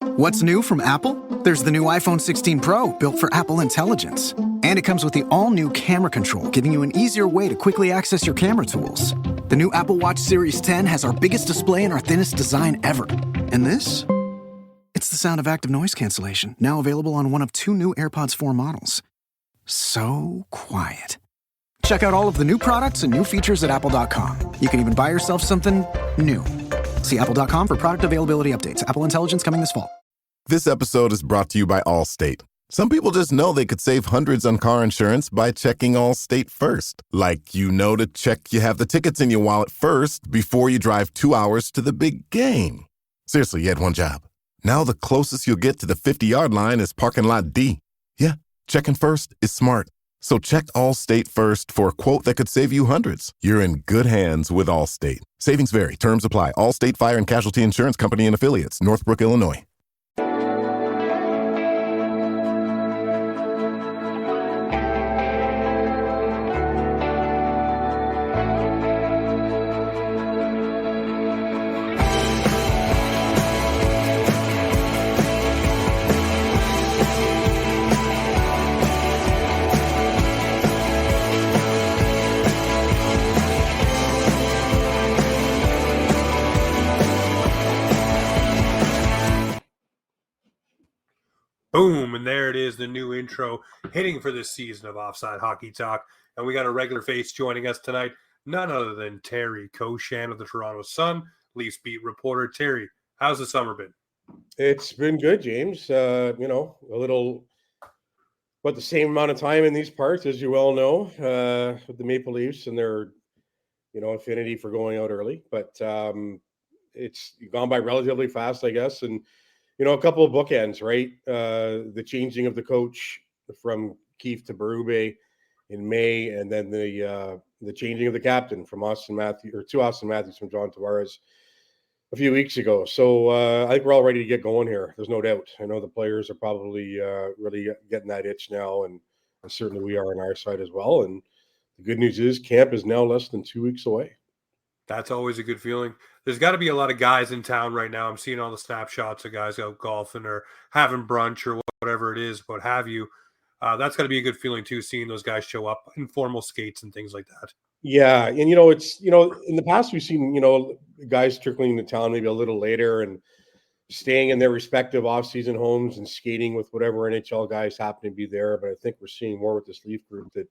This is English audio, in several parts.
What's new from Apple? There's the new iPhone 16 Pro, built for Apple Intelligence. And it comes with the all-new camera control, giving you an easier way to quickly access your camera tools. The new Apple Watch Series 10 has our biggest display and our thinnest design ever. And this? It's the sound of active noise cancellation, now available on one of 2 new AirPods 4 models. So quiet. Check out all of the new products and new features at apple.com. You can even buy yourself something new. See apple.com for product availability updates. Apple Intelligence coming this fall. This episode is brought to you by Allstate. Some people just know they could save hundreds on car insurance by checking Allstate first. Like, you know, to check you have the tickets in your wallet first before you drive 2 hours to the big game. Seriously, you had one job. Now the closest you'll get to the 50-yard line is parking lot D. Yeah, checking first is smart. So check Allstate first for a quote that could save you hundreds. You're in good hands with Allstate. Savings vary. Terms apply. Allstate Fire and Casualty Insurance Company and Affiliates. Northbrook, Illinois. Boom, and there it is, the new intro hitting for this season of Offside Hockey Talk. And we got a regular face joining us tonight, none other than Terry Koshan of the Toronto Sun, Leafs beat reporter. Terry, how's the summer been? It's been good, James. A little, the same amount of time in these parts, as you well know, with the Maple Leafs and their, affinity for going out early. But it's gone by relatively fast, I guess. And a couple of bookends, right? The changing of the coach from Keefe to Berube in May, and then the changing of the captain from Austin Matthews from John Tavares a few weeks ago. So I think we're all ready to get going here. There's no doubt. I know the players are probably really getting that itch now, and certainly we are on our side as well. And the good news is camp is now less than 2 weeks away. That's always a good feeling. There's got to be a lot of guys in town right now. I'm seeing all the snapshots of guys out golfing or having brunch or whatever it is, what have you. That's got to be a good feeling too, seeing those guys show up in formal skates and things like that. Yeah, and it's in the past we've seen guys trickling into town maybe a little later and staying in their respective off-season homes and skating with whatever NHL guys happen to be there. But I think we're seeing more with this Leaf group that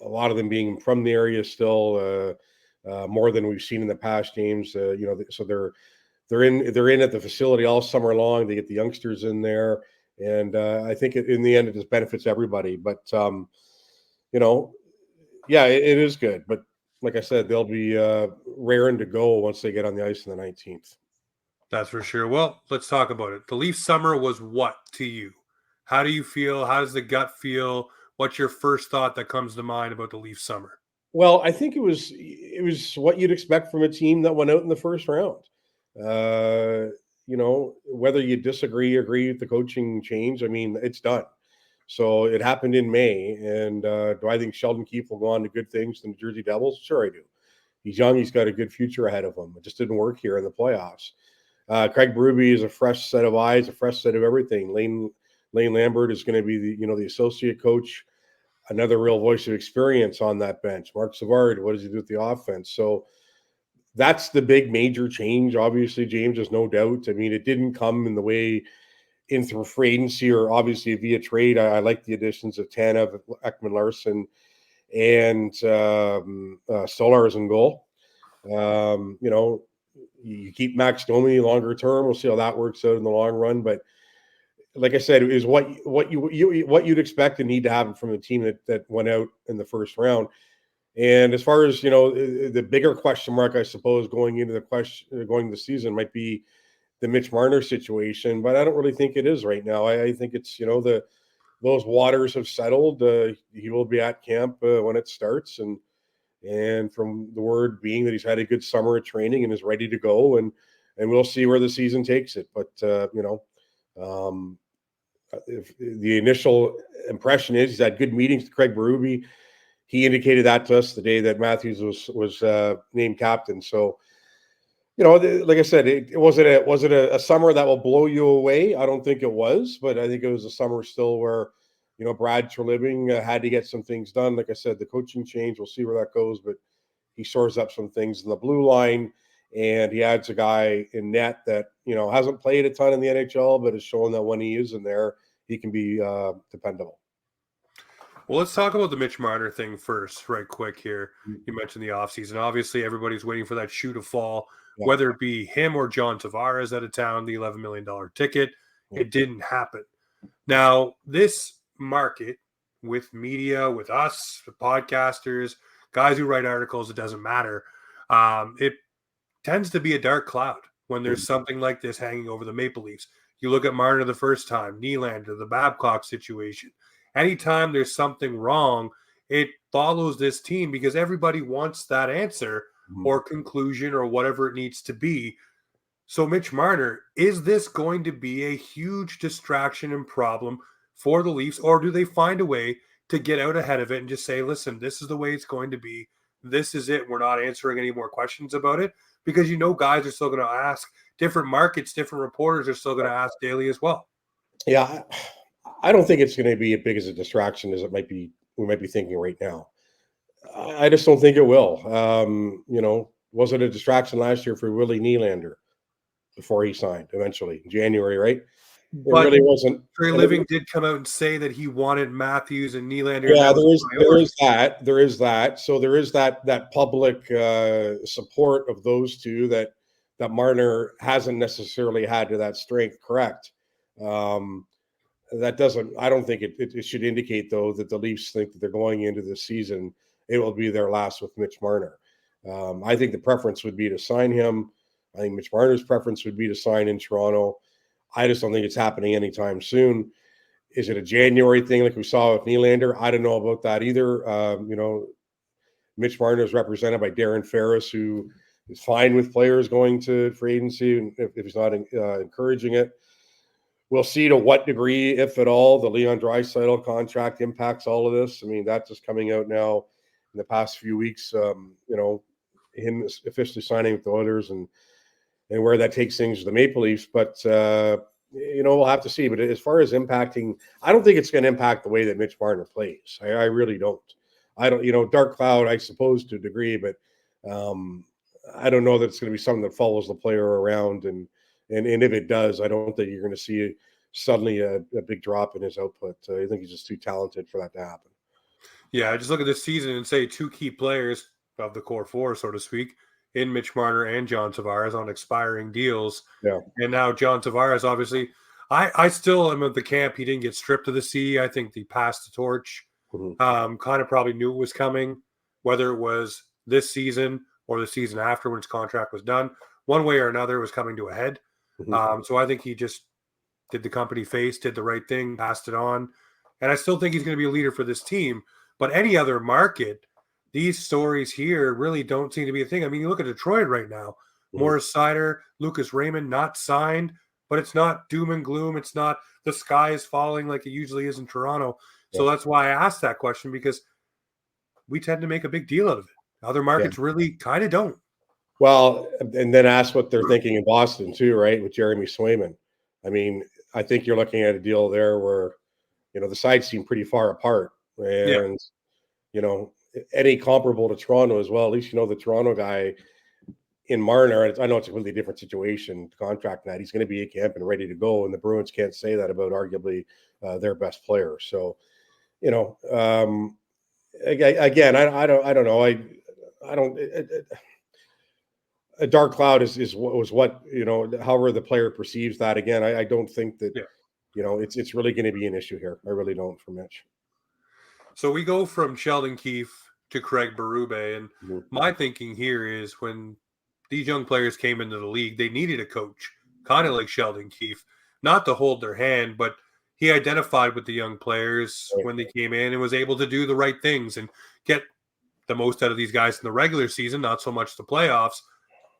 a lot of them being from the area still, more than we've seen in the past, James. So they're in at the facility all summer long. They get the youngsters in there, and I think in the end it just benefits everybody. But yeah, it is good. But like I said, they'll be raring to go once they get on the ice on the 19th. That's for sure. Well, let's talk about it. The Leaf summer was what to you? How do you feel? How does the gut feel? What's your first thought that comes to mind about the Leaf summer? Well, I think it was what you'd expect from a team that went out in the first round. Whether you disagree or agree with the coaching change, I mean, it's done. So it happened in May. And do I think Sheldon Keefe will go on to good things in the Jersey Devils? Sure, I do. He's young. He's got a good future ahead of him. It just didn't work here in the playoffs. Craig Berube is a fresh set of eyes, a fresh set of everything. Lane Lambert is going to be the associate coach, another real voice of experience on that bench. Mark Savard, what does he do with the offense? So that's the big major change. Obviously, James, there's no doubt. I mean, it didn't come in the way in through free agency or obviously via trade. I like the additions of Tanev, Ekman Larson, and Stolarz in goal. You keep Max Domi longer term. We'll see how that works out in the long run. But like I said, it is what you'd expect and need to have from a team that went out in the first round. And as far as the bigger question mark, I suppose, going into the season might be the Mitch Marner situation, but I don't really think it is right now. I think it's those waters have settled. He will be at camp when it starts, and from the word being that he's had a good summer of training and is ready to go, and we'll see where the season takes it. But if the initial impression is he's had good meetings with Craig Berube. He indicated that to us the day that Matthews was named captain. So Like I said, was it a summer that will blow you away? I don't think it was, but I think it was a summer still where, Brad Treliving had to get some things done. Like I said, the coaching change, we'll see where that goes, but he shores up some things in the blue line, and he adds a guy in net that, hasn't played a ton in the NHL, but has shown that when he is in there, he can be dependable. Well, let's talk about the Mitch Marner thing first, right quick here. You mentioned the offseason. Obviously, everybody's waiting for that shoe to fall, whether it be him or John Tavares out of town, the $11 million ticket. It didn't happen. Now, this market with media, with us, the podcasters, guys who write articles, it doesn't matter. It tends to be a dark cloud when there's something like this hanging over the Maple Leafs. You look at Marner the first time, Nylander, the Babcock situation. Anytime there's something wrong, it follows this team because everybody wants that answer or conclusion or whatever it needs to be. So, Mitch Marner, is this going to be a huge distraction and problem for the Leafs, or do they find a way to get out ahead of it and just say, listen, this is the way it's going to be. This is it. We're not answering any more questions about it, because guys are still going to ask. Different markets, different reporters are still going to ask daily as well. Yeah, I don't think it's going to be as big as a distraction as we might be thinking right now. I just don't think it will. Was it a distraction last year for Willie Nylander before he signed eventually in January, right? It really wasn't. Treliving did come out and say that he wanted Matthews and Nylander. Yeah, there is that. So there is that public support of those two that Marner hasn't necessarily had to that strength. Correct. That doesn't. I don't think it should indicate though that the Leafs think that they're going into the season, it will be their last with Mitch Marner. I think the preference would be to sign him. I think Mitch Marner's preference would be to sign in Toronto. I just don't think it's happening anytime soon. Is it a January thing like we saw with Nylander? I don't know about that either. Mitch Marner is represented by Darren Ferris, who is fine with players going to free agency if he's not encouraging it. We'll see to what degree, if at all, the Leon Draisaitl contract impacts all of this. I mean, that's just coming out now in the past few weeks. Him officially signing with the Oilers and where that takes things to the Maple Leafs. But, we'll have to see. But as far as impacting, I don't think it's going to impact the way that Mitch Marner plays. I really don't. I don't, dark cloud, I suppose, to a degree, but I don't know that it's going to be something that follows the player around. And if it does, I don't think you're going to see suddenly a big drop in his output. I think he's just too talented for that to happen. Yeah, I just look at this season and say two key players of the core four, so to speak, in Mitch Marner and John Tavares on expiring deals. Yeah. And now John Tavares, obviously, I still am at the camp. He didn't get stripped of the C. I think he passed the torch. Kind of probably knew it was coming, whether it was this season or the season after when his contract was done. One way or another, it was coming to a head. So I think he just did the company face, did the right thing, passed it on. And I still think he's going to be a leader for this team. But any other market, these stories here really don't seem to be a thing. I mean, you look at Detroit right now. Morris Seider, Lucas Raymond not signed, but it's not doom and gloom. It's not the sky is falling like it usually is in Toronto. So that's why I asked that question, because we tend to make a big deal out of it. Other markets really kind of don't. Well, and then ask what they're thinking in Boston too, right? With Jeremy Swayman. I mean, I think you're looking at a deal there where, the sides seem pretty far apart. And, any comparable to Toronto as well, at least, the Toronto guy in Marner, I know it's a completely different situation, contract that he's going to be at camp and ready to go. And the Bruins can't say that about arguably their best player. So, again, I don't know. I don't. A dark cloud is what however the player perceives that. Again, I don't think that it's really going to be an issue here. I really don't for Mitch. So we go from Sheldon Keefe to Craig Berube, and my thinking here is when these young players came into the league, they needed a coach, kind of like Sheldon Keefe, not to hold their hand, but he identified with the young players when they came in and was able to do the right things and get the most out of these guys in the regular season, not so much the playoffs.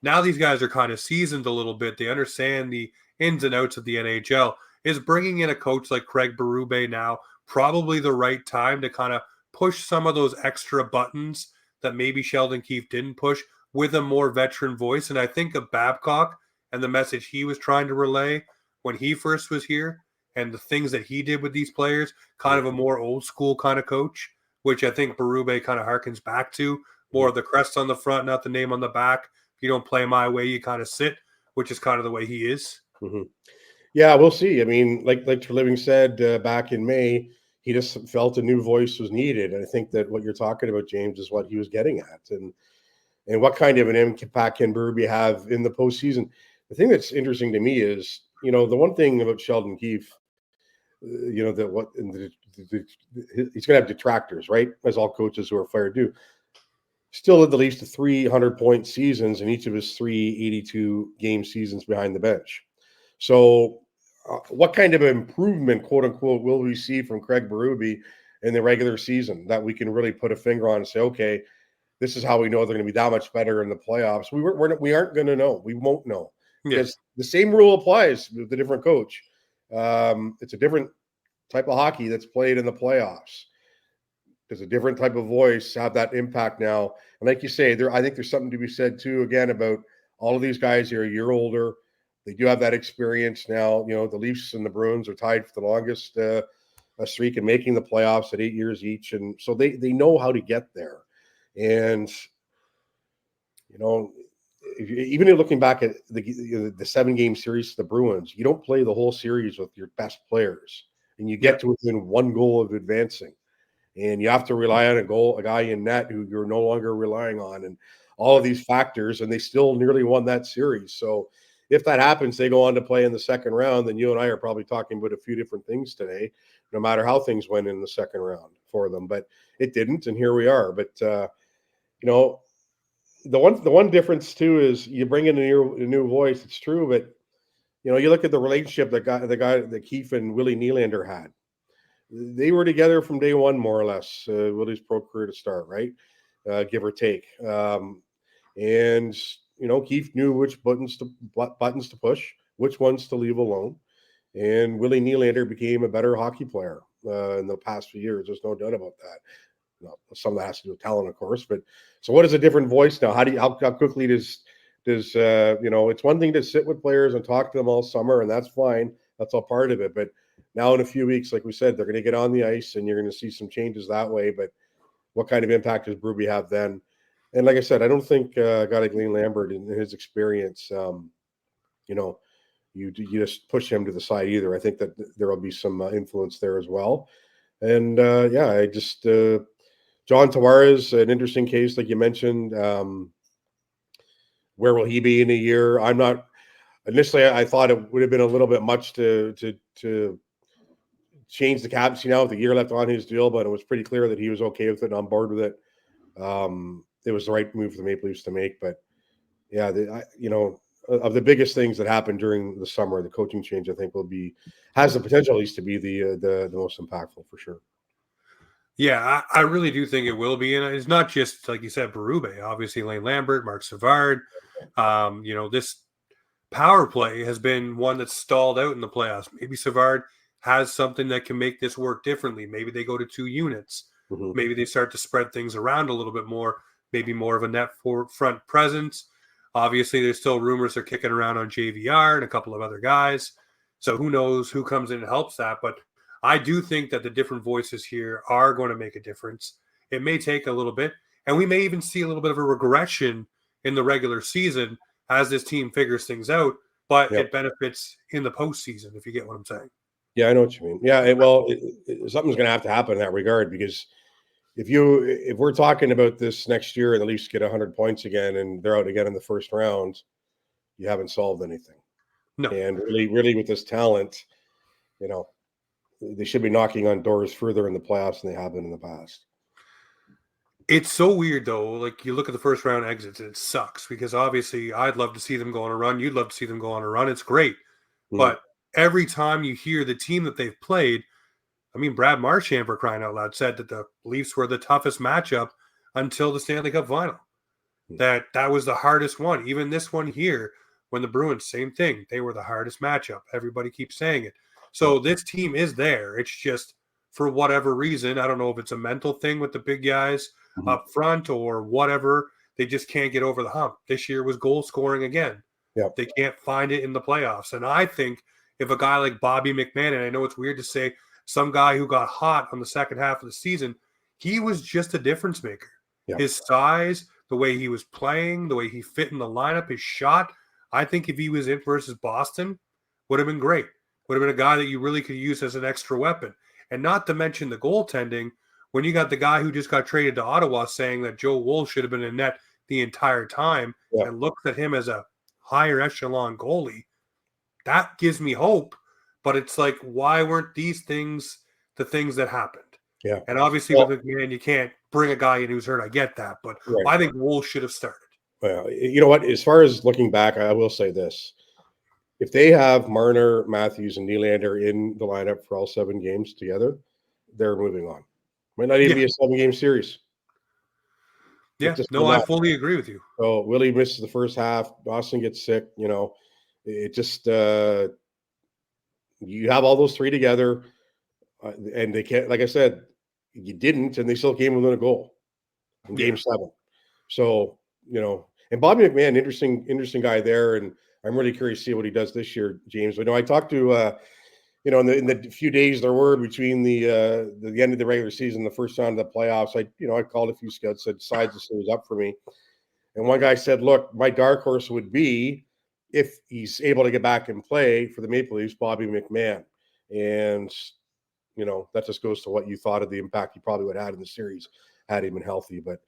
Now these guys are kind of seasoned a little bit. They understand the ins and outs of the NHL. Is bringing in a coach like Craig Berube now probably the right time to kind of push some of those extra buttons that maybe Sheldon Keefe didn't push, with a more veteran voice. And I think of Babcock and the message he was trying to relay when he first was here and the things that he did with these players, kind of a more old school kind of coach, which I think Berube kind of harkens back to. More of the crest on the front, not the name on the back. If you don't play my way, you kind of sit, which is kind of the way he is. Mm-hmm. Yeah, we'll see. I mean, like Treliving said back in May, he just felt a new voice was needed. And I think that what you're talking about, James, is what he was getting at. And what kind of an impact can Berube have in the postseason? The thing that's interesting to me is, the one thing about Sheldon Keefe, he's going to have detractors, right? As all coaches who are fired do. Still at least 300-point seasons in each of his 382 game seasons behind the bench. So what kind of improvement, quote unquote, will we see from Craig Berube in the regular season that we can really put a finger on and say, okay, this is how we know they're going to be that much better in the playoffs? We aren't going to know. We won't know. Because the same rule applies with the different coach. It's a different type of hockey that's played in the playoffs. Does a different type of voice have that impact now? And like you say, I think there's something to be said too, again, about all of these guys who are a year older. They do have that experience now. The Leafs and the Bruins are tied for the longest streak in making the playoffs at 8 years each. And so they know how to get there. And, even looking back at the 7-game series to the Bruins, you don't play the whole series with your best players. And you get to within one goal of advancing. And you have to rely on a guy in net who you're no longer relying on, and all of these factors, and they still nearly won that series. So if that happens, they go on to play in the second round, then you and I are probably talking about a few different things today, no matter how things went in the second round for them. But it didn't, and here we are. But, the one difference, too, is you bring in a new voice. It's true, but, you look at the relationship that Keefe and Willie Nylander had. They were together from day one, more or less. Willie's pro career to start, right? Give or take. And Keefe knew which buttons to push, which ones to leave alone. And Willie Nylander became a better hockey player in the past few years. There's no doubt about that. Some of that has to do with talent, of course. But so, what is a different voice now? How quickly does it's one thing to sit with players and talk to them all summer, and that's fine. That's all part of it. But now in a few weeks, like we said, they're going to get on the ice and you're going to see some changes that way. But what kind of impact does Berube have then? And like I said, I don't think a guy like Glenn Lambert in his experience, you just push him to the side either. I think that there will be some influence there as well. And I just John Tavares, an interesting case, like you mentioned. Where will he be in a year? I'm not. Initially, I thought it would have been a little bit much to change the captaincy now with the year left on his deal, but it was pretty clear that he was okay with it and on board with it. It was the right move for the Maple Leafs to make. But yeah, of the biggest things that happened during the summer, the coaching change, I think, has the potential at least to be the most impactful for sure. Yeah, I really do think it will be. And it's not just, like you said, Berube, obviously Lane Lambert, Mark Savard. This power play has been one that's stalled out in the playoffs. Maybe Savard has something that can make this work differently. Maybe they go to 2 units. Mm-hmm. Maybe they start to spread things around a little bit more, maybe more of a net front presence. Obviously, there's still rumors they're kicking around on JVR and a couple of other guys. So who knows who comes in and helps that. But I do think that the different voices here are going to make a difference. It may take a little bit, and we may even see a little bit of a regression in the regular season as this team figures things out, but It benefits in the postseason, if you get what I'm saying. Yeah, I know what you mean. Yeah, something's going to have to happen in that regard, because if we're talking about this next year and the Leafs get 100 points again and they're out again in the first round, you haven't solved anything. No. And really with this talent, they should be knocking on doors further in the playoffs than they have been in the past. It's so weird, though. Like, you look at the first round exits, and it sucks because obviously I'd love to see them go on a run. You'd love to see them go on a run. It's great. Mm-hmm. But every time you hear the team that they've played, I mean, Brad Marchand, for crying out loud, said that the Leafs were the toughest matchup until the Stanley Cup final. Mm-hmm. That was the hardest one. Even this one here, when the Bruins, same thing. They were the hardest matchup. Everybody keeps saying it. So this team is there. It's just, for whatever reason, I don't know if it's a mental thing with the big guys up front or whatever, they just can't get over the hump. This year was goal scoring again. Yep. They can't find it in the playoffs. And I think if a guy like Bobby McMahon, and I know it's weird to say, some guy who got hot on the second half of the season, he was just a difference maker. Yep. His size, the way he was playing, the way he fit in the lineup, his shot, I think if he was in versus Boston, would have been great. Would have been a guy that you really could use as an extra weapon. And not to mention the goaltending, when you got the guy who just got traded to Ottawa saying that Joe Woll should have been in net the entire time and looks at him as a higher echelon goalie, that gives me hope. But it's like, why weren't these things the things that happened? Yeah. And obviously with McMahon, you can't bring a guy in who's hurt. I get that. But I think Woll should have started. Well, you know what? As far as looking back, I will say this. If they have Marner, Matthews, and Nylander in the lineup for all 7 games together, they're moving on. Might not even be a 7-game series. Yeah, no, I fully agree with you. So Willie misses the first half. Boston gets sick. You know, it just you have all those 3 together, and they can't. Like I said, you didn't, and they still came within a goal in Game 7. So you know, and Bobby McMahon, interesting guy there, and I'm really curious to see what he does this year, James. But no, I talked to in the few days there were between the end of the regular season, the first round of the playoffs. I called a few scouts, said sides this was up for me, and one guy said, "Look, my dark horse would be if he's able to get back and play for the Maple Leafs, Bobby McMahon." And you know that just goes to what you thought of the impact he probably would have had in the series had he been healthy. But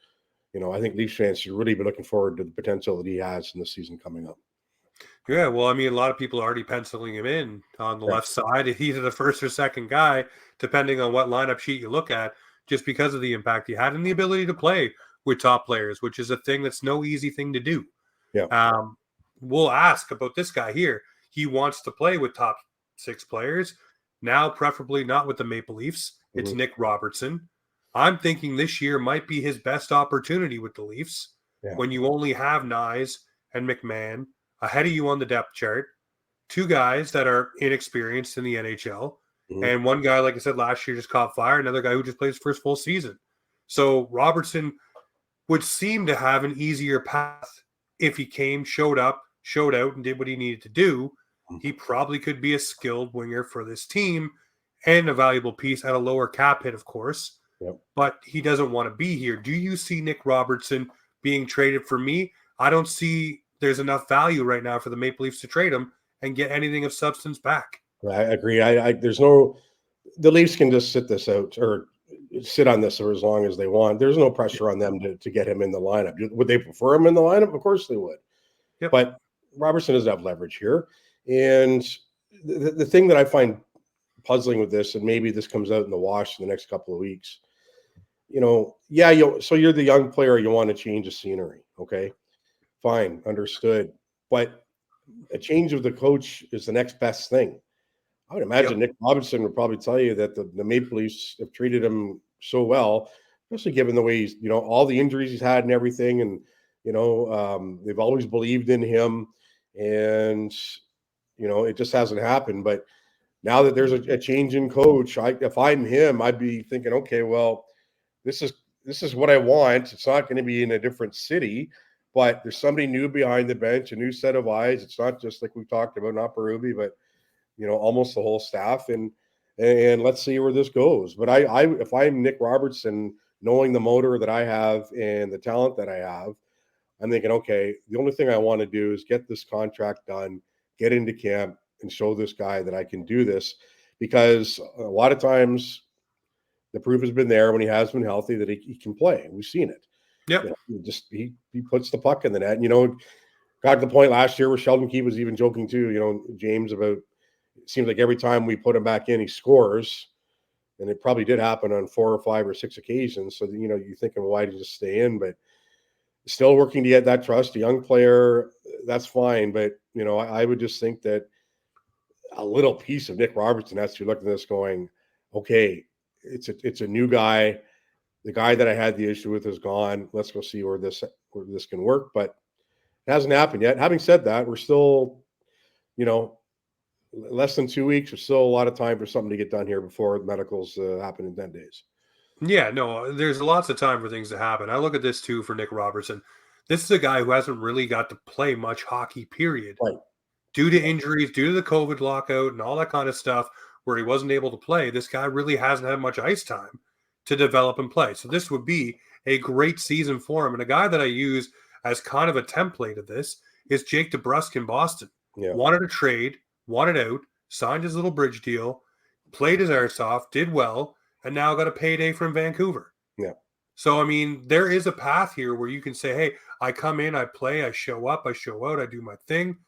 you know, I think Leafs fans should really be looking forward to the potential that he has in the season coming up. Yeah, well, I mean, a lot of people are already penciling him in on the left side. He's the first or second guy, depending on what lineup sheet you look at, just because of the impact he had and the ability to play with top players, which is a thing that's no easy thing to do. Yeah. We'll ask about this guy here. He wants to play with top 6 players, now preferably not with the Maple Leafs. It's Nick Robertson. I'm thinking this year might be his best opportunity with the Leafs when you only have Nyes and McMahon ahead of you on the depth chart, 2 guys that are inexperienced in the NHL, and one guy, like I said, last year just caught fire, another guy who just played his first full season. So Robertson would seem to have an easier path if he came, showed up, showed out, and did what he needed to do. He probably could be a skilled winger for this team and a valuable piece at a lower cap hit, of course. But he doesn't want to be here. Do you see Nick Robertson being traded? For me, I don't see there's enough value right now for the Maple Leafs to trade him and get anything of substance back. I agree. The Leafs can just sit this out or sit on this for as long as they want. There's no pressure on them to get him in the lineup. Would they prefer him in the lineup? Of course they would. But Robertson doesn't have leverage here. And the thing that I find puzzling with this, and maybe this comes out in the wash in the next couple of weeks, so you're the young player, you want to change the scenery. Okay. Fine, understood. But a change of the coach is the next best thing. I would imagine Nick Robertson would probably tell you that the Maple Leafs have treated him so well, especially given the way he's, all the injuries he's had and everything. And, they've always believed in him. And, it just hasn't happened. But now that there's a change in coach, if I'm him, I'd be thinking, okay, well, this is what I want. It's not going to be in a different city. But there's somebody new behind the bench, a new set of eyes. It's not just like we talked about, not Berube, but almost the whole staff. And let's see where this goes. But if I'm Nick Robertson, knowing the motor that I have and the talent that I have, I'm thinking, okay, the only thing I want to do is get this contract done, get into camp, and show this guy that I can do this. Because a lot of times the proof has been there when he has been healthy that he can play. We've seen it. He puts the puck in the net. Got to the point last year where Sheldon Keefe was even joking too, James, about it seems like every time we put him back in, he scores. And it probably did happen on 4 or 5 or 6 occasions. So, you're thinking, well, why did he just stay in? But still working to get that trust. A young player, that's fine. But, I would just think that a little piece of Nick Robertson has to be looking at this going, okay, it's a new guy. The guy that I had the issue with is gone. Let's go see where this can work. But it hasn't happened yet. Having said that, we're still, less than 2 weeks. There's still a lot of time for something to get done here before the medicals happen in 10 days. Yeah, no, there's lots of time for things to happen. I look at this too for Nick Robertson. This is a guy who hasn't really got to play much hockey, period. Right. Due to injuries, due to the COVID lockout and all that kind of stuff where he wasn't able to play, this guy really hasn't had much ice time to develop and play. So this would be a great season for him. And a guy that I use as kind of a template of this is Jake DeBrusk in Boston. Yeah. Wanted a trade, wanted out, signed his little bridge deal, played his arse off, did well, and now got a payday from Vancouver. Yeah. So, I mean, there is a path here where you can say, hey, I come in, I play, I show up, I show out, I do my thing.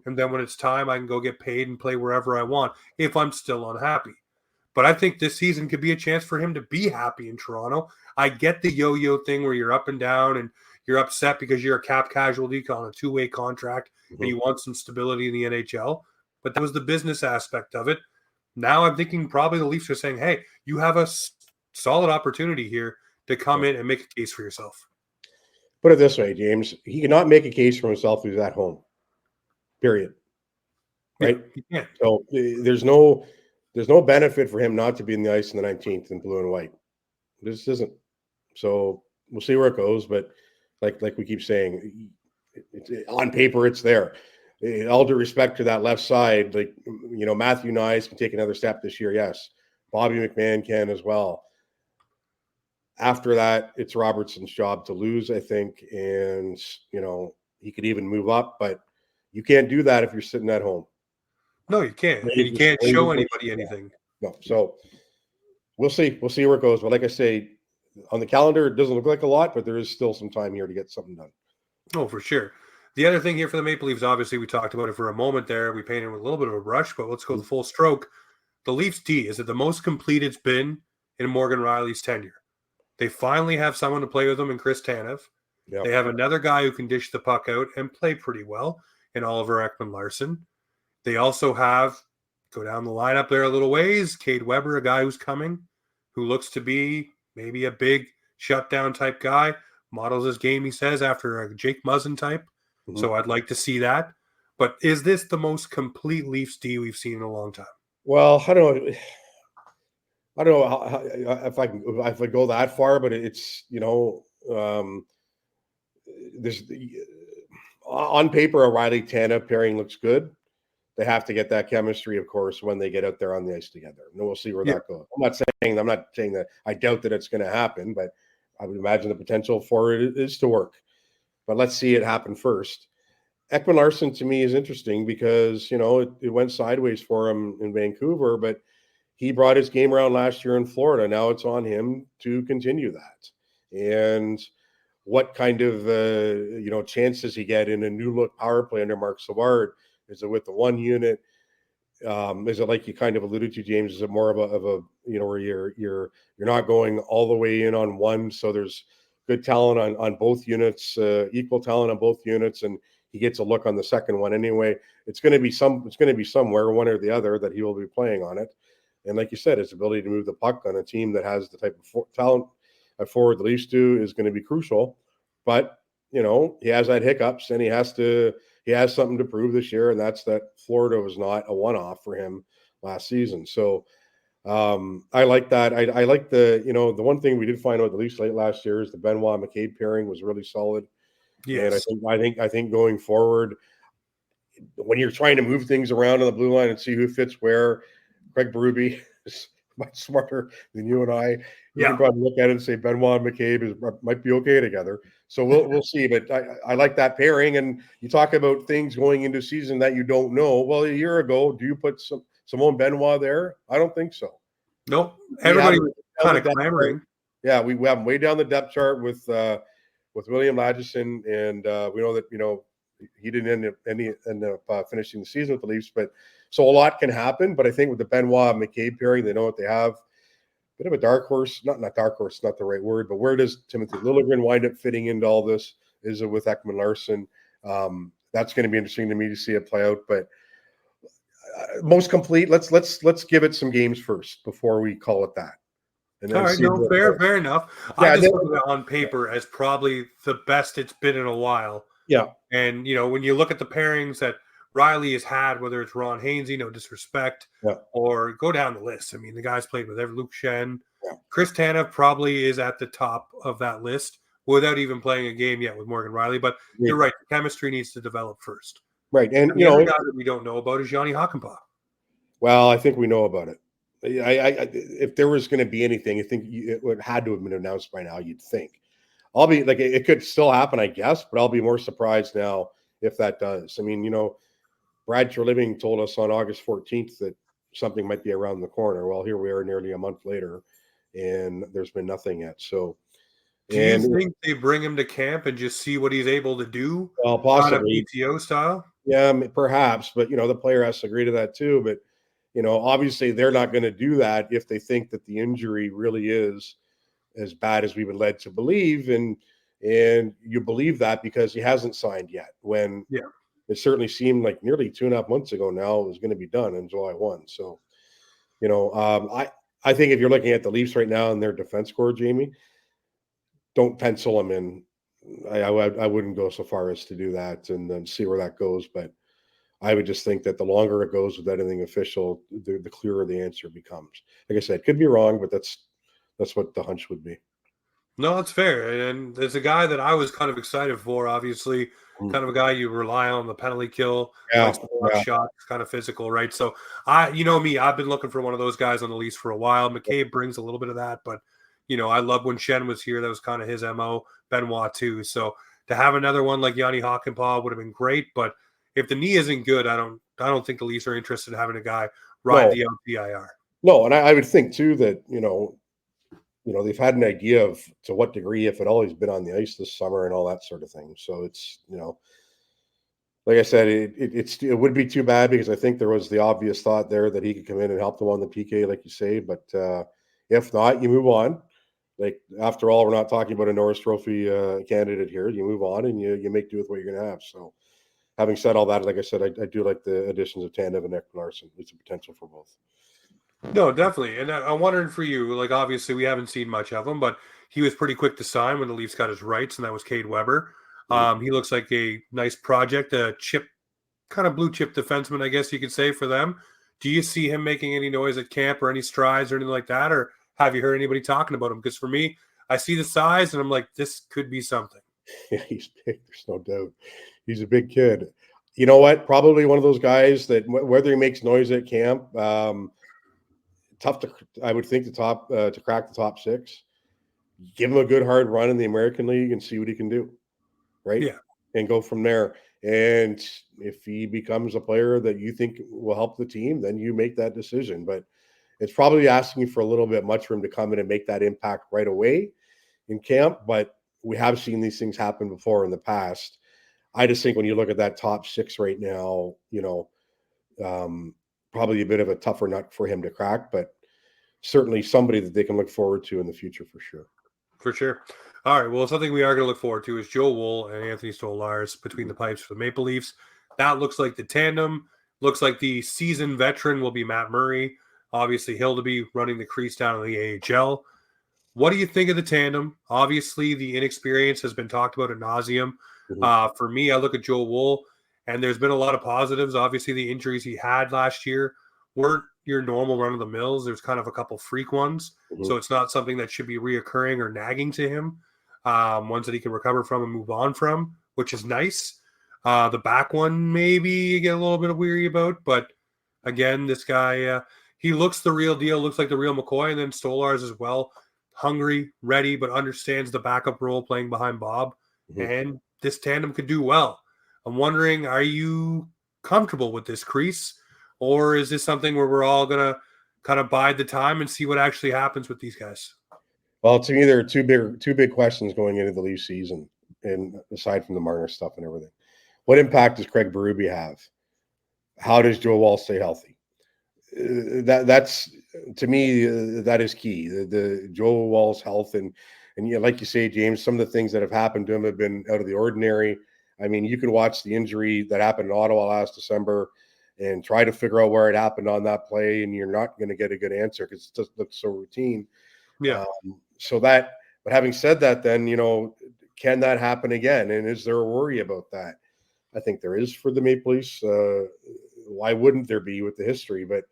And then when it's time, I can go get paid and play wherever I want if I'm still unhappy. But I think this season could be a chance for him to be happy in Toronto. I get the yo-yo thing where you're up and down and you're upset because you're a cap casualty on a two-way contract and you want some stability in the NHL. But that was the business aspect of it. Now I'm thinking probably the Leafs are saying, hey, you have a solid opportunity here to come in and make a case for yourself. Put it this way, James. He cannot make a case for himself if he's at home. Period. Right? Yeah. So there's no benefit for him not to be in the ice in the 19th in blue and white. This isn't. So we'll see where it goes. But like we keep saying, on paper, it's there. All due respect to that left side, Matthew Nyes can take another step this year. Yes. Bobby McMahon can as well. After that, it's Robertson's job to lose, I think. And, he could even move up, but you can't do that if you're sitting at home. No, you can't. And you can't show anybody anything. No. So we'll see. We'll see where it goes. But like I say, on the calendar, it doesn't look like a lot, but there is still some time here to get something done. Oh, for sure. The other thing here for the Maple Leafs, obviously, we talked about it for a moment there. We painted with a little bit of a brush, but let's go the full stroke. The Leafs D, is it the most complete it's been in Morgan Riley's tenure? They finally have someone to play with them in Chris Tanev. Yep. They have another guy who can dish the puck out and play pretty well in Oliver Ekman-Larsson. They also have, go down the lineup there a little ways, Cade Weber, a guy who's coming, who looks to be maybe a big shutdown type guy, models his game, he says, after a Jake Muzzin type. So I'd like to see that. But is this the most complete Leafs D we've seen in a long time? Well, I don't know if I go that far, but it's, there's on paper, a Riley Tanev pairing looks good. They have to get that chemistry, of course, when they get out there on the ice together. And we'll see where that goes. I'm not saying that I doubt that it's going to happen, but I would imagine the potential for it is to work. But let's see it happen first. Ekman-Larsson to me is interesting because, it went sideways for him in Vancouver, but he brought his game around last year in Florida. Now it's on him to continue that. And what kind of, chance does he get in a new look power play under Marc Savard? Is it with the one unit? Is it like you kind of alluded to, James? Is it more of a where you're not going all the way in on one? So there's good talent on both units, equal talent on both units, and he gets a look on the second one anyway. It's going to be somewhere, one or the other, that he will be playing on it. And like you said, his ability to move the puck on a team that has the type of talent at forward the Leafs do is going to be crucial. But he has that hiccups, and he has something to prove this year, and that's that Florida was not a one-off for him last season. So I like that. I like the one thing we did find out the Leafs late last year is the Benoit McCabe pairing was really solid. Yes. And I think going forward, when you're trying to move things around on the blue line and see who fits where, Craig Berube is much smarter than you and I. You can probably look at it and say Benoit and McCabe might be okay together. So we'll see. But I like that pairing. And you talk about things going into season that you don't know. Well, a year ago, do you put Simone Benoit there? I don't think so. Nope. Everybody was kind of clamoring. Yeah, we have him way down the depth chart with William Lagesson, and we know that he didn't end up finishing the season with the Leafs. But so a lot can happen. But I think with the Benoit McCabe pairing, they know what they have. Bit of a dark horse, not dark horse, not the right word, but where does Timothy Liljegren wind up fitting into all this? Is it with Ekman-Larsson? That's going to be interesting to me to see it play out. But most complete. Let's give it some games first before we call it that. All right, no, fair enough. I just look at it on paper as probably the best it's been in a while. Yeah, and when you look at the pairings that Riley has had, whether it's Ron Hainsey, no disrespect, or go down the list. I mean, the guy's played with Luke Shen. Yeah. Chris Tanev probably is at the top of that list without even playing a game yet with Morgan Riley. But you're right. The chemistry needs to develop first. Right. And the other guy that we don't know about is Yanni Hakanpää. Well, I think we know about it. If there was going to be anything, I think it had to have been announced by now, you'd think. I'll be like, it could still happen, I guess, but I'll be more surprised now if that does. I mean, Brad Treliving told us on August 14th that something might be around the corner. Well, here we are nearly a month later, and there's been nothing yet. So, do you think they bring him to camp and just see what he's able to do? Well, possibly. PTO style? Yeah, perhaps. But, the player has to agree to that too. But, obviously they're not going to do that if they think that the injury really is as bad as we've been led to believe. And you believe that because he hasn't signed yet, when it certainly seemed like nearly 2.5 months ago now it was going to be done on July 1. So, I think if you're looking at the Leafs right now and their defense core, Jamie, don't pencil them in. I wouldn't go so far as to do that and then see where that goes. But I would just think that the longer it goes with anything official, the clearer the answer becomes. Like I said, could be wrong, but that's what the hunch would be. No, that's fair. And there's a guy that I was kind of excited for, obviously, kind of a guy you rely on the penalty kill, shots, kind of physical, right? So I've been looking for one of those guys on the Leafs for a while. McCabe brings a little bit of that, but I love when Shen was here. That was kind of his MO. Benoit too. So to have another one like Yanni Hakanpää would have been great. But if the knee isn't good, I don't think the Leafs are interested in having a guy ride the LTIR. No, and I would think too that they've had an idea of to what degree, if at all, he's been on the ice this summer and all that sort of thing. So it's like I said, it would be too bad because I think there was the obvious thought there that he could come in and help them on the PK, like you say. But if not, you move on. Like, after all, we're not talking about a Norris Trophy candidate here. You move on and you make do with what you're going to have. So, having said all that, like I said, I do like the additions of Tanev and Ekman-Larsson. It's a potential for both. No, definitely. And I'm wondering for you, like, obviously we haven't seen much of him, but he was pretty quick to sign when the Leafs got his rights, and that was Cade Weber. He looks like a nice project, a kind of blue chip defenseman, I guess you could say, for them. Do you see him making any noise at camp or any strides or anything like that? Or have you heard anybody talking about him? Because for me, I see the size and I'm like, this could be something. Yeah, he's big. There's no doubt. He's a big kid. You know what? Probably one of those guys that whether he makes noise at camp, tough to, I would think, to crack the top 6. Give him a good hard run in the American League and see what he can do. Right? Yeah. And go from there. And if he becomes a player that you think will help the team, then you make that decision. But it's probably asking for a little bit much for him to come in and make that impact right away in camp. But we have seen these things happen before in the past. I just think when you look at that top 6 right now, probably a bit of a tougher nut for him to crack, but certainly somebody that they can look forward to in the future for sure. For sure. All right. Well, something we are going to look forward to is Joe Woll and Anthony Stolarz between the pipes for the Maple Leafs. That looks like the tandem. Looks like the seasoned veteran will be Matt Murray. Obviously, he'll be running the crease down in the AHL. What do you think of the tandem? Obviously, the inexperience has been talked about ad nauseum. For me, I look at Joe Woll, and there's been a lot of positives. Obviously, the injuries he had last year weren't your normal run-of-the-mills. There's kind of a couple freak ones. So it's not something that should be reoccurring or nagging to him. Ones that he can recover from and move on from, which is nice. The back one, maybe you get a little bit weary about. But, again, this guy, he looks the real deal, looks like the real McCoy. And then Stolarz as well. Hungry, ready, but understands the backup role playing behind Bob. And this tandem could do well. I'm wondering, are you comfortable with this crease? Or is this something where we're all going to kind of bide the time and see what actually happens with these guys? Well, to me, there are two big questions going into the Leafs season, and aside from the Marner stuff and everything. What impact does Craig Berube have? How does Joe Woll stay healthy? That's to me, that is key. The Joe Woll's health and like you say, James, some of the things that have happened to him have been out of the ordinary. I mean, you can watch the injury that happened in Ottawa last December and try to figure out where it happened on that play, and you're not going to get a good answer because it just looks so routine. Yeah. But having said that, then, can that happen again? And is there a worry about that? I think there is for the Maple Leafs. Why wouldn't there be with the history? But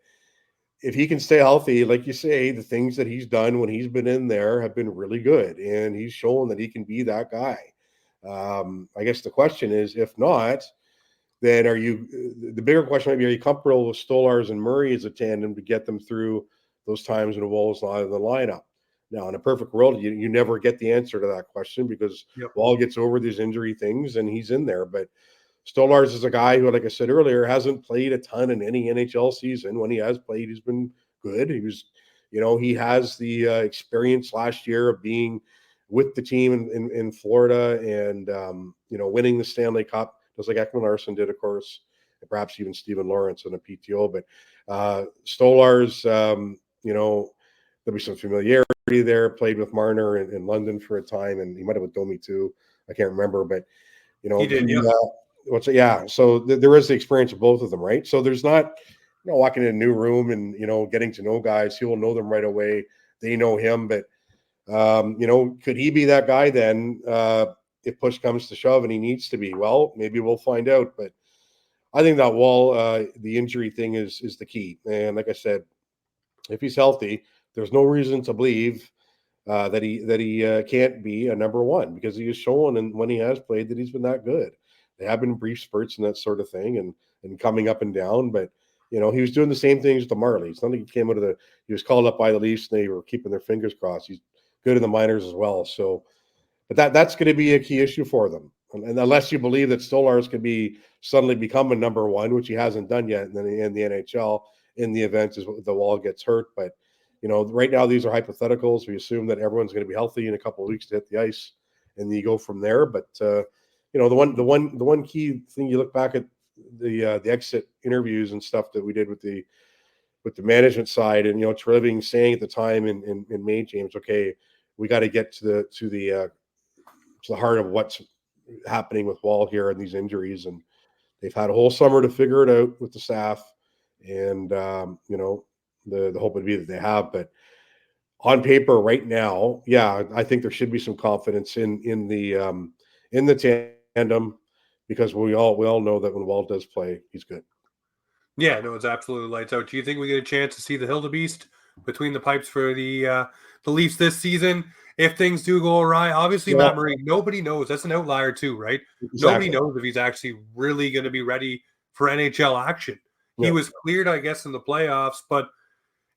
if he can stay healthy, like you say, the things that he's done when he's been in there have been really good, and he's shown that he can be that guy. I guess the question is, if not, then the bigger question might be, are you comfortable with Stolarz and Murray as a tandem to get them through those times when Woll's not in the lineup? Now, in a perfect world, you never get the answer to that question because Woll gets over these injury things and he's in there. But Stolarz is a guy who, like I said earlier, hasn't played a ton in any NHL season. When he has played, he's been good. He was, he has the experience last year of being with the team in Florida and, winning the Stanley Cup, just like Ekman Larsson did, of course, and perhaps even Stephen Lawrence in a PTO. But Stolarz, there'll be some familiarity there. Played with Marner in London for a time, and he might have with Domi too. I can't remember, but he did. So there is the experience of both of them, right? So there's not, walking in a new room and getting to know guys. He will know them right away. They know him, but could he be that guy then? If push comes to shove and he needs to be, well, maybe we'll find out. But I think that Woll, the injury thing is the key. And like I said, if he's healthy, there's no reason to believe that he can't be a number one, because he has shown, and when he has played, that he's been that good. They have been brief spurts and that sort of thing, and coming up and down. But he was doing the same things with the Marlies. It's not like he came out of he was called up by the Leafs and they were keeping their fingers crossed. He's good in the minors as well. So, but that's going to be a key issue for them. And unless you believe that Stolarz can suddenly become a number one, which he hasn't done yet in the NHL, in the event the Woll gets hurt. But right now these are hypotheticals. We assume that everyone's going to be healthy in a couple of weeks to hit the ice, and then you go from there. But the one key thing, you look back at the exit interviews and stuff that we did with the management side, and Treving saying at the time in May, James, okay, we got to get to the heart of what's happening with Woll here and these injuries, and they've had a whole summer to figure it out with the staff, and the hope would be that they have. But on paper right now, I think there should be some confidence in the tandem, because we all know that when Woll does play, he's good. Yeah, no, it's absolutely lights out. Do you think we get a chance to see the Hildebeest between the pipes for the Leafs this season if things do go awry? Obviously, Matt Murray, nobody knows. That's an outlier too, right? Exactly. Nobody knows if he's actually really going to be ready for NHL action. He was cleared, I guess, in the playoffs, but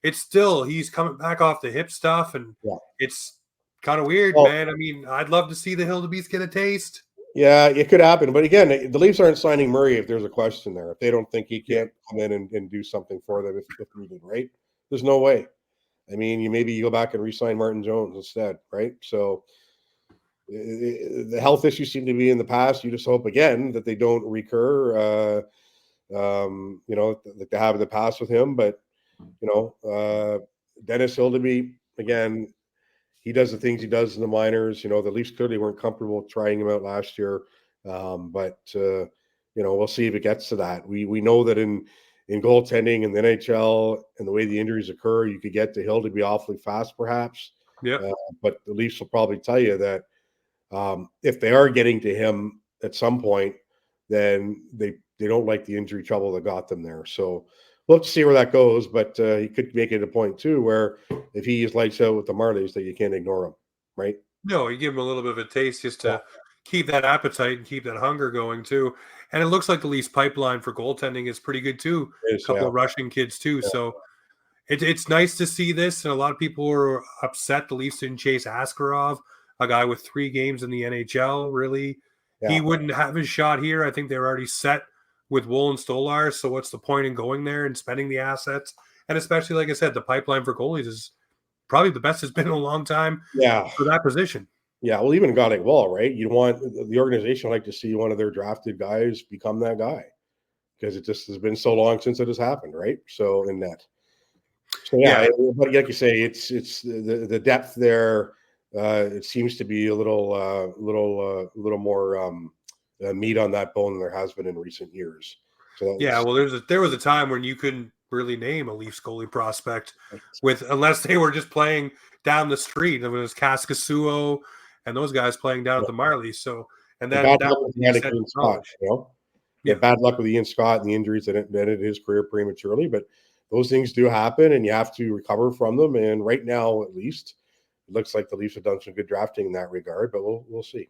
it's still, he's coming back off the hip stuff, and it's kind of weird, man. I mean, I'd love to see the Hildebeest get a taste. Yeah, it could happen. But again, the Leafs aren't signing Murray if there's a question there. If they don't think he can't come in and do something for them if needed, right? There's no way. I mean, maybe you go back and re-sign Martin Jones instead, right? So the health issues seem to be in the past. You just hope, again, that they don't recur, that they have in the past with him. But, Dennis Hildeby, again, he does the things he does in the minors. The Leafs clearly weren't comfortable trying him out last year. But we'll see if it gets to that. We know that in goaltending in the NHL and the way the injuries occur, you could get to Hill to be awfully fast, perhaps. Yeah. But the Leafs will probably tell you that if they are getting to him at some point, then they don't like the injury trouble that got them there. So we'll have to see where that goes. But he could make it a point too, where if he is lights out with the Marlies, that you can't ignore him, right? No, you give him a little bit of a taste just to keep that appetite and keep that hunger going too. And it looks like the Leafs pipeline for goaltending is pretty good too. A couple of Russian kids too. Yeah. So it's nice to see this. And a lot of people were upset the Leafs didn't chase Askarov, a guy with 3 games in the NHL. Really, he wouldn't have his shot here. I think they're already set with Woll and Stolarz. So what's the point in going there and spending the assets? And especially, like I said, the pipeline for goalies is probably the best it's been in a long time for that position. Yeah, well, even a guy like Woll, right? You want the organization like to see one of their drafted guys become that guy, because it just has been so long since it has happened, right? So in that, but like you say, it's the depth there. It seems to be a little more meat on that bone than there has been in recent years. So there was a time when you couldn't really name a Leafs goalie prospect unless they were just playing down the street. I mean, it was Kaskasuo and those guys playing down at the Marlies. So, and then bad luck with Ian Scott and the injuries that ended his career prematurely. But those things do happen, and you have to recover from them. And right now, at least, it looks like the Leafs have done some good drafting in that regard, but we'll see.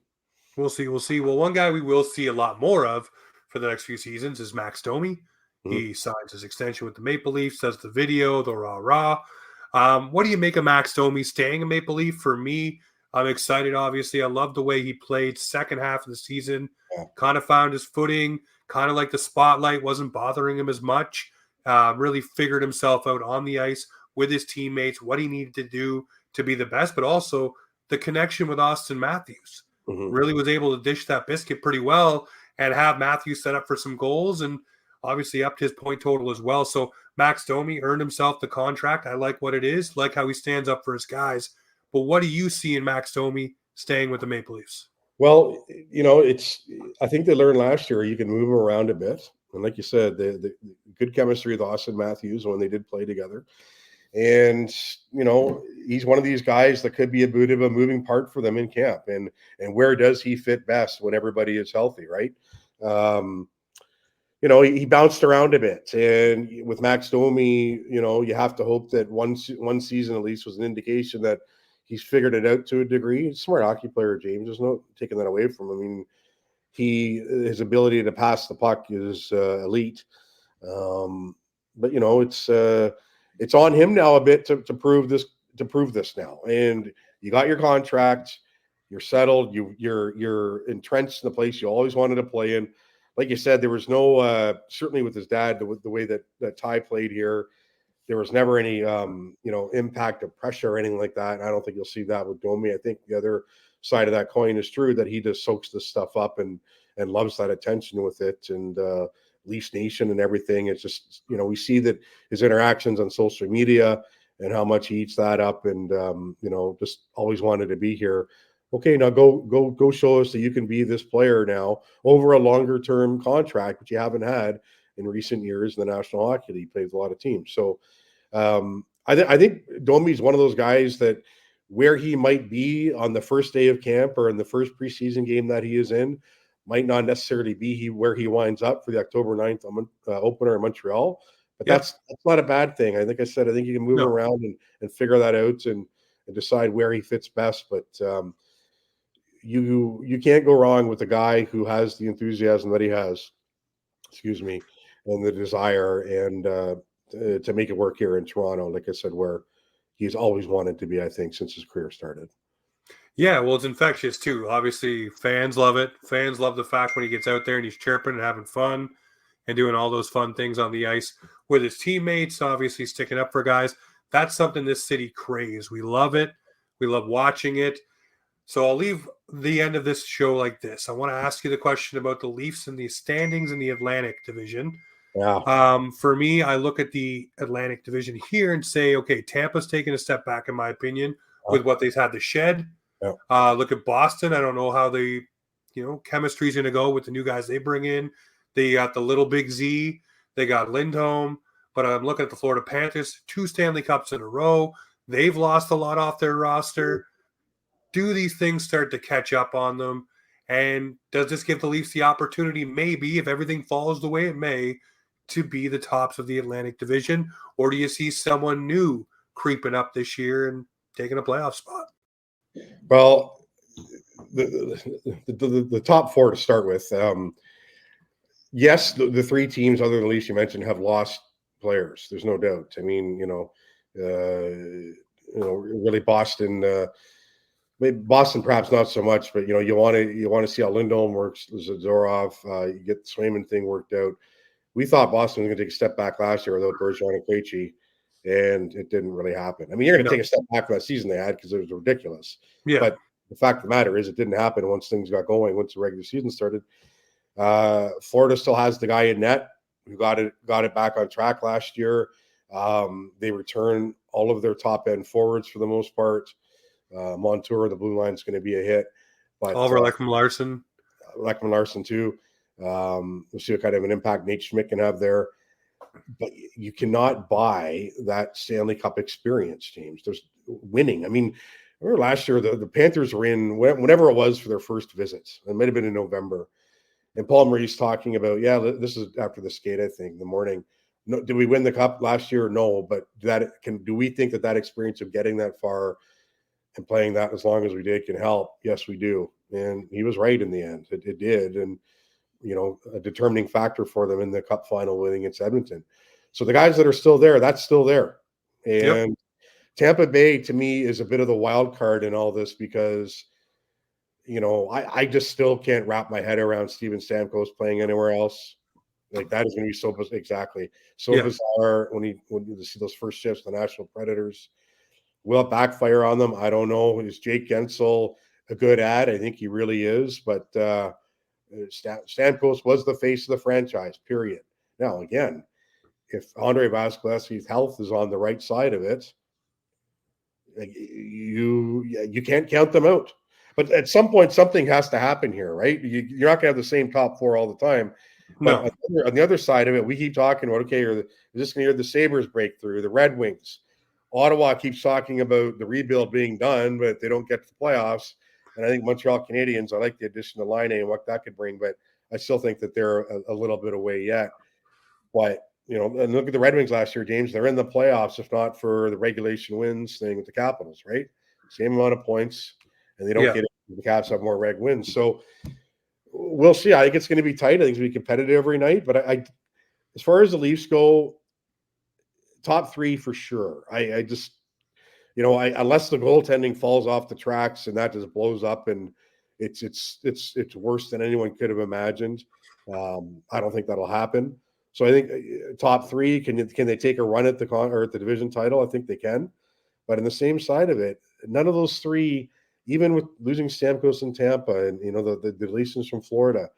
We'll see. We'll see. Well, one guy we will see a lot more of for the next few seasons is Max Domi. He signs his extension with the Maple Leafs, does the video, the rah-rah. What do you make of Max Domi staying a Maple Leaf? For me, I'm excited, obviously. I love the way he played second half of the season. Yeah. Kind of found his footing, kind of like the spotlight wasn't bothering him as much. Really figured himself out on the ice with his teammates, what he needed to do to be the best, but also the connection with Austin Matthews. Really was able to dish that biscuit pretty well and have Matthews set up for some goals and obviously upped his point total as well. So Max Domi earned himself the contract. I like what it is, like how he stands up for his guys. But what do you see in Max Domi staying with the Maple Leafs? Well, I think they learned last year you can move him around a bit. And like you said, the good chemistry with Austin Matthews when they did play together. And, he's one of these guys that could be a bit of a moving part for them in camp. And where does he fit best when everybody is healthy, right? He bounced around a bit. And with Max Domi, you have to hope that one season at least was an indication that he's figured it out to a degree. He's a smart hockey player, James. There's no taking that away from him. I mean, his ability to pass the puck is elite. But it's on him now a bit to prove this now. And you got your contract, you're settled, you're entrenched in the place you always wanted to play in. Like you said, there was no certainly with his dad, the way that Ty played here, there was never any impact of pressure or anything like that. And I don't think you'll see that with Domi. I think the other side of that coin is true, that he just soaks this stuff up and loves that attention with it. And Leafs Nation and everything. It's just, we see that his interactions on social media and how much he eats that up and, just always wanted to be here. Okay, now go show us that you can be this player now over a longer term contract, which you haven't had in recent years in the National Hockey League. Plays a lot of teams. So I think Domi's one of those guys that where he might be on the first day of camp or in the first preseason game that he is in might not necessarily be where he winds up for the October 9th opener in Montreal. But that's not a bad thing. I think you can move him around and figure that out and decide where he fits best. But you can't go wrong with a guy who has the enthusiasm that he has, and the desire and to make it work here in Toronto, like I said, where he's always wanted to be, I think, since his career started. Yeah, well, it's infectious too. Obviously, fans love it. Fans love the fact when he gets out there and he's chirping and having fun and doing all those fun things on the ice with his teammates, obviously sticking up for guys. That's something this city craves. We love it. We love watching it. So I'll leave the end of this show like this. I want to ask you the question about the Leafs and the standings in the Atlantic Division. Yeah. For me, I look at the Atlantic Division here and say, okay, Tampa's taken a step back, in my opinion, with what they've had to shed. Yeah. Look at Boston. I don't know how chemistry is going to go with the new guys they bring in. They got the little big Z. They got Lindholm. But I'm looking at the Florida Panthers, 2 Stanley Cups in a row. They've lost a lot off their roster. Do these things start to catch up on them? And does this give the Leafs the opportunity, maybe, if everything falls the way it may, to be the tops of the Atlantic Division? Or do you see someone new creeping up this year and taking a playoff spot? Well, the top 4 to start with. Yes, the 3 teams other than Leafs you mentioned have lost players. There's no doubt. I mean, really Boston. Maybe Boston perhaps not so much, but you want to see how Lindholm works, Zadorov. You get the Swayman thing worked out. We thought Boston was going to take a step back last year without Bergeron and Krejci, and it didn't really happen. I mean, you're going to take a step back from that season they had because it was ridiculous. Yeah. But the fact of the matter is, it didn't happen once things got going. Once the regular season started, Florida still has the guy in net who got it back on track last year. They return all of their top end forwards for the most part. Montour, the blue line is going to be a hit. But Oliver Ekman Larson too. We'll see what kind of an impact Nate Schmidt can have there. But you cannot buy that Stanley Cup experience, James. There's winning. I mean, remember last year the Panthers were in whenever it was for their first visits. It might have been in November. And Paul Maurice talking about, this is after the skate, I think, in the morning. No, did we win the cup last year? No, but do we think that experience of getting that far and playing that as long as we did can help? Yes, we do. And he was right in the end. It did. And, a determining factor for them in the cup final winning against Edmonton. So the guys that are still there, that's still there. And Yep. Tampa Bay, to me, is a bit of the wild card in all this because, I just still can't wrap my head around Steven Stamkos playing anywhere else. Like, that is going to be so bizarre when you see those first shifts, the National Predators. Will it backfire on them? I don't know. Is Jake Gensel a good ad? I think he really is. But Stamkos was the face of the franchise, period. Now, again, if Andre Vasilevsky's health is on the right side of it, you can't count them out. But at some point, something has to happen here, right? You're not going to have the same top four all the time. But No. on the other side of it, we keep talking about, okay, is this going to hear the Sabres break through, the Red Wings? Ottawa keeps talking about the rebuild being done, but they don't get to the playoffs. And I think Montreal Canadiens, I like the addition of Laine and what that could bring, but I still think that they're a little bit away yet. But, and look at the Red Wings last year, James. They're in the playoffs, if not for the regulation wins thing with the Capitals, right? Same amount of points, and they don't get it. The Caps have more reg wins. So we'll see. I think it's going to be tight. I think it's going to be competitive every night. But I as far as the Leafs go, top three for sure. I just, unless the goaltending falls off the tracks and that just blows up and it's worse than anyone could have imagined. I don't think that'll happen. So I think top three, can they take a run at the division title? I think they can. But in the same side of it, none of those three, even with losing Stamkos in Tampa and the deletions from Florida,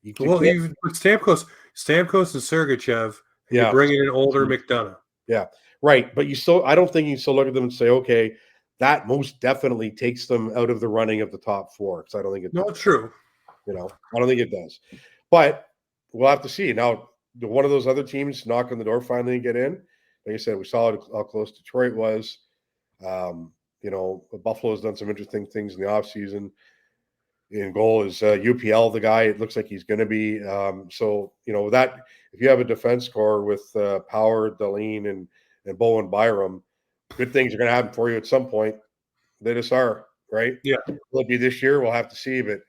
Even with Stamkos and Sergachev, and you're bringing in older McDonough. Yeah, right. But I don't think you still look at them and say, okay, that most definitely takes them out of the running of the top four. Because I don't think it does. True. I don't think it does. But we'll have to see. Now, one of those other teams knock on the door finally and get in. Like I said, we saw how close Detroit was. Buffalo's done some interesting things in the offseason. In goal is UPL, the guy. It looks like he's going to be. That if you have a defense core with Power, Deline, and Bowen Byram, good things are going to happen for you at some point. They just are, right? Yeah. Will it be this year? We'll have to see. But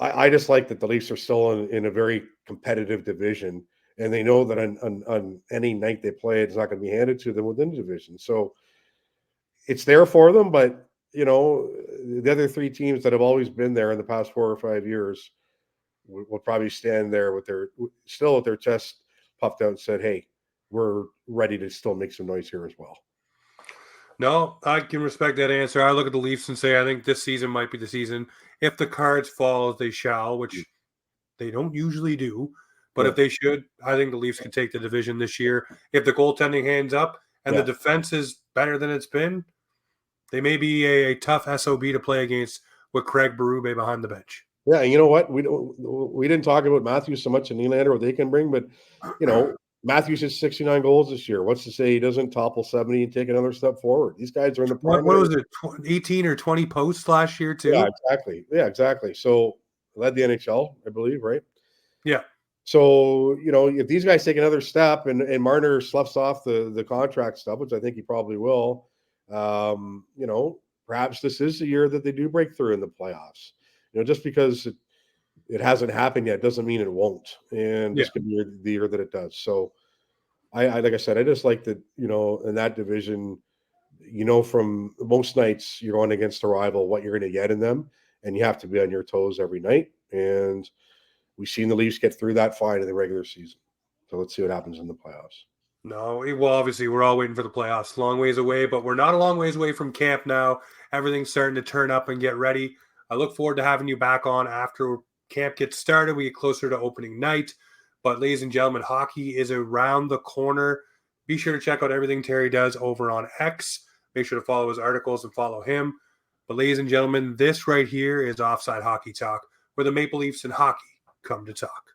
I just like that the Leafs are still in a very competitive division, and they know that on any night they play, it's not going to be handed to them within the division. So it's there for them, but the other three teams that have always been there in the past 4 or 5 years will probably stand there with their chest puffed out and said, hey, we're ready to still make some noise here as well. No, I can respect that answer. I look at the Leafs and say, I think this season might be the season. If the cards fall as they shall, which they don't usually do, but if they should, I think the Leafs can take the division this year. If the goaltending hands up and the defense is better than it's been, they may be a tough SOB to play against with Craig Berube behind the bench. Yeah, and you know what? We didn't talk about Matthews so much in Nylander, what they can bring, but Matthews has 69 goals this year. What's to say he doesn't topple 70 and take another step forward? These guys are in the prime. What was it, 18 or 20 posts last year too? Yeah, exactly. So led the NHL, I believe, right? Yeah. So, if these guys take another step and Marner sloughs off the contract stuff, which I think he probably will, perhaps this is the year that they do break through in the playoffs. Just because it hasn't happened yet doesn't mean it won't. And this could be the year that it does. So I like I said, I just like that, in that division, from most nights you're going against a rival, what you're going to get in them, and you have to be on your toes every night. And we've seen the Leafs get through that fine in the regular season. So let's see what happens in the playoffs. No, well, obviously we're all waiting for the playoffs. Long ways away, but we're not a long ways away from camp now. Everything's starting to turn up and get ready. I look forward to having you back on after camp gets started. We get closer to opening night. But ladies and gentlemen, hockey is around the corner. Be sure to check out everything Terry does over on X. Make sure to follow his articles and follow him. But ladies and gentlemen, this right here is Offside Hockey Talk, where the Maple Leafs and hockey come to talk.